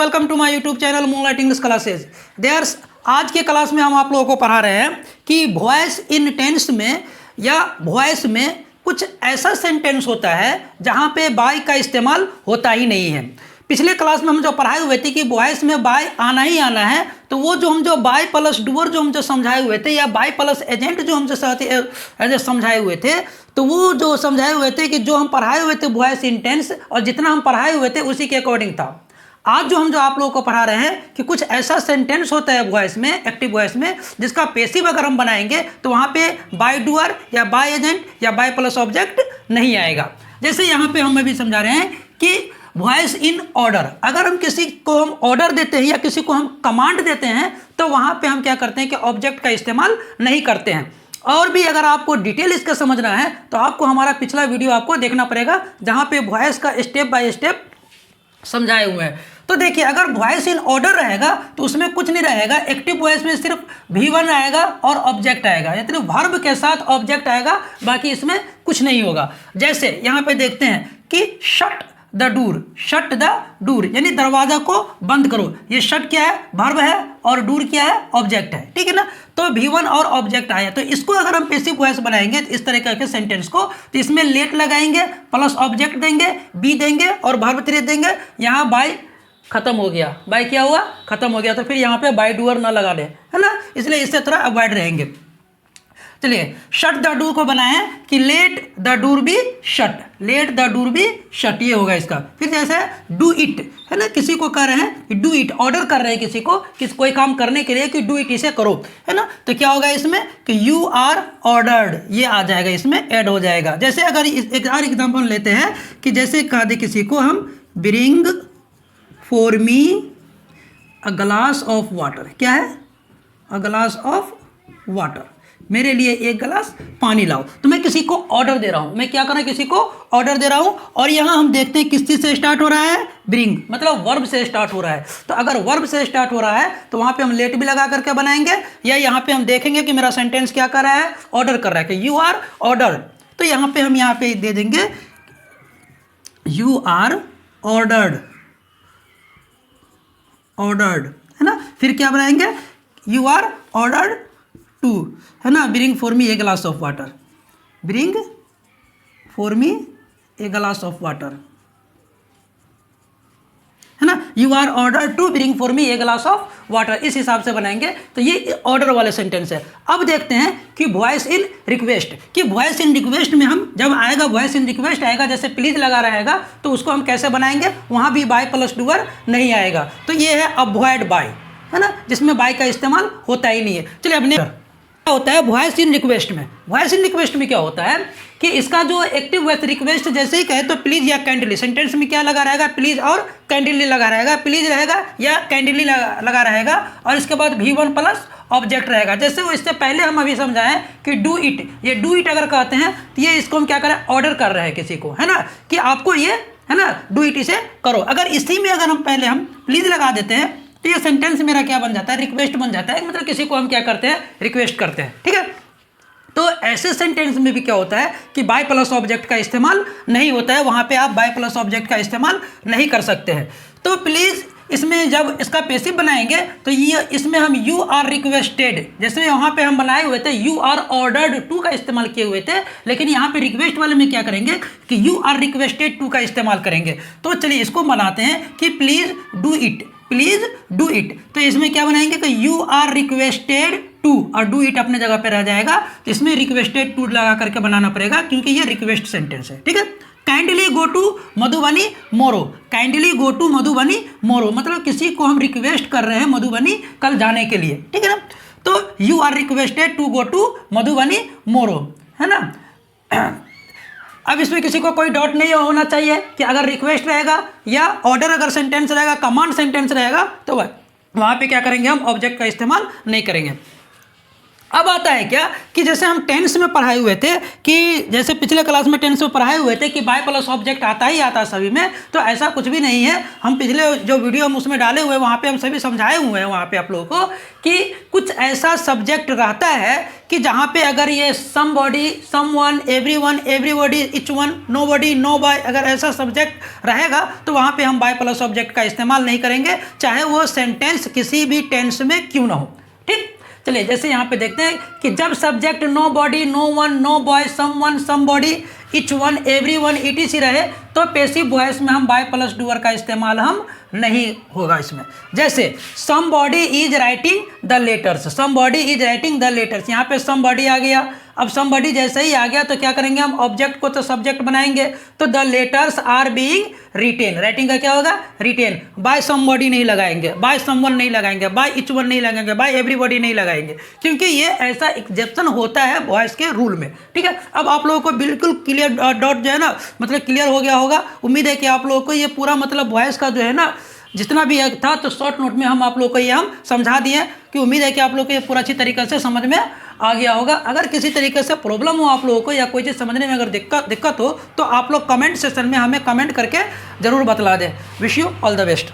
Welcome to my YouTube channel Moonlight English Classes. There's, आज के class में हम आप लोगों को पढ़ा रहे हैं कि वॉइस इन टेंस में या वॉइस में कुछ ऐसा सेंटेंस होता है जहां पे बाय का इस्तेमाल होता ही नहीं है। पिछले क्लास में हम जो पढ़ाए हुए थे कि वॉइस में बाय आना ही आना है, तो वो जो बाय प्लस डूअर जो हम जो समझाए हुए थे या बाय प्लस एजेंट जो हम जो समझाए हुए थे, तो वो जो समझाए हुए थे कि जो हम पढ़ाए हुए थे वॉइस इन टेंस और जितना हम पढ़ाए हुए थे उसी के अकॉर्डिंग था। आज जो हम जो आप लोगों को पढ़ा रहे हैं कि कुछ ऐसा सेंटेंस होता है वॉइस में, एक्टिव वॉइस में, जिसका पैसिव अगर हम बनाएंगे तो वहाँ पे बाय डूअर या बाय एजेंट या बाय प्लस ऑब्जेक्ट नहीं आएगा। जैसे यहाँ पे हम अभी समझा रहे हैं कि वॉइस इन ऑर्डर, अगर हम किसी को हम ऑर्डर देते हैं या किसी को हम कमांड देते हैं तो वहाँ पे हम क्या करते हैं कि ऑब्जेक्ट का इस्तेमाल नहीं करते हैं। और भी अगर आपको डिटेल इसका समझना है तो आपको हमारा पिछला वीडियो आपको देखना पड़ेगा जहाँ पे वॉइस का स्टेप बाय स्टेप समझाए हुए हैं। तो देखिए, अगर वॉइस इन ऑर्डर रहेगा तो उसमें कुछ नहीं रहेगा। एक्टिव वॉइस में सिर्फ V1 आएगा और ऑब्जेक्ट आएगा, यानी वर्ब के साथ ऑब्जेक्ट आएगा, बाकी इसमें कुछ नहीं होगा। जैसे यहाँ पे देखते हैं कि shut the door, shut the door यानी दरवाजा को बंद करो। ये शट क्या है? वर्ब है, और डोर क्या है? ऑब्जेक्ट है, ठीक है ना। तो V1 और ऑब्जेक्ट आया, तो इसको अगर हम पैसिव वॉइस बनाएंगे इस तरह के सेंटेंस को, तो इसमें लेट लगाएंगे, प्लस ऑब्जेक्ट देंगे, बी देंगे और वर्ब 3 देंगे। यहाँ बाय खत्म हो गया, बाय क्या हुआ? खत्म हो गया। तो फिर यहाँ पे बाय डूअर ना लगा दे, है ना, इसलिए इससे थोड़ा अवॉइड रहेंगे। चलिए, शट द डोर को बनाए कि let the door be shut, let the door be shut, ये होगा इसका। फिर जैसे डू इट, है ना, किसी को कह रहे हैं कि डू इट, ऑर्डर कर रहे हैं किसी को कोई काम करने के लिए कि डू इट, इसे करो, है ना। तो क्या होगा इसमें कि यू आर ऑर्डर्ड, ये आ जाएगा, इसमें ऐड हो जाएगा। जैसे अगर एक और एग्जाम्पल लेते हैं कि जैसे कह दे किसी को हम bring for me a glass of water, क्या है? अ ग्लास ऑफ वाटर, मेरे लिए एक गिलास पानी लाओ। तो मैं किसी को ऑर्डर दे रहा हूं, मैं क्या कर रहा हूं? किसी को ऑर्डर दे रहा हूं। और यहां हम देखते हैं किस चीज से स्टार्ट हो रहा है? ब्रिंग, मतलब वर्ब से स्टार्ट हो रहा है। तो अगर वर्ब से स्टार्ट हो रहा है तो वहां पे हम लेट भी लगा करके बनाएंगे, या यहां पे हम देखेंगे कि मेरा सेंटेंस क्या कर रहा है? ऑर्डर कर रहा है कि यू आर ऑर्डर। तो यहां पे हम यहां पे दे देंगे यू आर ऑर्डर्ड, ऑर्डर्ड, है ना। फिर क्या बनाएंगे? यू आर ऑर्डर्ड टू, है ना, bring for me a glass of water, bring for me a glass of water, है ना। You are order to bring for me a glass of water, इस हिसाब से बनाएंगे। तो ये ऑर्डर वाले सेंटेंस है। अब देखते हैं कि वॉइस इन रिक्वेस्ट, कि वॉइस इन रिक्वेस्ट में हम जब आएगा, वॉइस इन रिक्वेस्ट आएगा, जैसे प्लीज लगा रहेगा, तो उसको हम कैसे बनाएंगे? वहां भी बाय प्लस डूअर नहीं आएगा। तो ये है अवॉइड बाय, है ना, जिसमें बाय का इस्तेमाल होता ही नहीं है। चलिए, अब क्या होता है वॉइस इन रिक्वेस्ट में? वॉइस इन रिक्वेस्ट में क्या होता है कि इसका जो एक्टिव वॉइस रिक्वेस्ट जैसे ही कहे तो प्लीज या काइंडली, सेंटेंस में क्या लगा रहेगा? प्लीज और काइंडली लगा रहेगा, प्लीज रहेगा या काइंडली लगा रहेगा, और इसके बाद V1 प्लस ऑब्जेक्ट रहेगा। जैसे वो इससे पहले हम अभी समझाएं कि डू इट, ये डू इट अगर कहते हैं तो ये इसको हम क्या करें? ऑर्डर कर रहे हैं किसी को, है ना, कि आपको ये, है ना, डू इट, इसे करो। अगर इसी में अगर हम पहले हम प्लीज लगा देते हैं तो ये सेंटेंस मेरा क्या बन जाता है? रिक्वेस्ट बन जाता है, मतलब किसी को हम क्या करते हैं? रिक्वेस्ट करते हैं, ठीक है। तो ऐसे सेंटेंस में भी क्या होता है कि बाय प्लस ऑब्जेक्ट का इस्तेमाल नहीं होता है, वहां पे आप बाय प्लस ऑब्जेक्ट का इस्तेमाल नहीं कर सकते हैं। तो प्लीज इसमें जब इसका पैसिव बनाएंगे तो ये इसमें हम यू आर रिक्वेस्टेड, जैसे वहां पे हम बनाए हुए थे यू आर ऑर्डर्ड टू का इस्तेमाल किए हुए थे, लेकिन यहाँ पे रिक्वेस्ट वाले में क्या करेंगे कि यू आर रिक्वेस्टेड टू का इस्तेमाल करेंगे। तो चलिए इसको बनाते हैं कि please do it, please do it. तो इसमें क्या बनाएंगे कि यू आर रिक्वेस्टेड टू, और डू इट अपने जगह पे रह जाएगा। तो इसमें रिक्वेस्टेड टू लगा करके बनाना पड़ेगा क्योंकि ये रिक्वेस्ट सेंटेंस है, ठीक है। काइंडली गो टू मधुबनी मोरो, काइंडली गो टू मधुबनी मोरो, मतलब किसी को हम रिक्वेस्ट कर रहे हैं मधुबनी कल जाने के लिए, ठीक है ना। तो you are requested to go to Madhubani मोरो, है ना। अब इसमें किसी को कोई डाउट नहीं होना चाहिए कि अगर रिक्वेस्ट रहेगा या ऑर्डर अगर सेंटेंस रहेगा, कमांड सेंटेंस रहेगा, तो वहाँ पे क्या करेंगे? हम ऑब्जेक्ट का इस्तेमाल नहीं करेंगे। अब आता है क्या कि जैसे हम टेंस में पढ़ाए हुए थे कि जैसे पिछले क्लास में टेंस में पढ़ाए हुए थे कि बाय प्लस ऑब्जेक्ट आता ही आता सभी में, तो ऐसा कुछ भी नहीं है। हम पिछले जो वीडियो हम उसमें डाले हुए हैं वहाँ पे हम सभी समझाए हुए हैं वहाँ पे आप लोगों को कि कुछ ऐसा सब्जेक्ट रहता है कि जहाँ पे अगर ये somebody, someone, everyone, everybody, each one, nobody, no boy, अगर ऐसा सब्जेक्ट रहेगा तो वहाँ पे हम बाय प्लस ऑब्जेक्ट का इस्तेमाल नहीं करेंगे, चाहे वो सेंटेंस किसी भी टेंस में क्यों ना हो। ठीक, चलिए जैसे यहाँ पे देखते हैं कि जब subject nobody, no one, no boy, someone, somebody, each one, everyone, etc रहे तो पैसिव वॉइस में हम बाय प्लस डूअर का इस्तेमाल हम नहीं होगा इसमें। जैसे somebody is writing the letters, somebody is writing the letters, यहाँ पे सम बॉडी आ गया। अब सम बॉडी जैसे ही आ गया तो क्या करेंगे हम, ऑब्जेक्ट को तो सब्जेक्ट बनाएंगे, तो the letters are being written, writing का क्या होगा, रिटेन। बाय सम बॉडी नहीं लगाएंगे, बाय समवन नहीं लगाएंगे, बाय इच वन नहीं लगाएंगे, बाय एवरीबॉडी नहीं लगाएंगे, क्योंकि ये ऐसा एक्सेप्शन होता है वॉइस के रूल में। ठीक है, अब आप लोगों को बिल्कुल क्लियर डॉट जो है ना, मतलब क्लियर हो गया होगा। उम्मीद है कि आप लोगों को ये पूरा मतलब वॉइस का जो है ना जितना भी था तो शॉर्ट नोट में हम आप लोगों को ये हम समझा दिए कि उम्मीद है कि आप लोगों को ये पूरा अच्छी तरीके से समझ में आ गया होगा। अगर किसी तरीके से प्रॉब्लम हो आप लोगों को या कोई चीज़ समझने में अगर दिक्कत हो तो आप लोग कमेंट सेक्शन में हमें कमेंट करके ज़रूर बतला दें। Wish you all the best.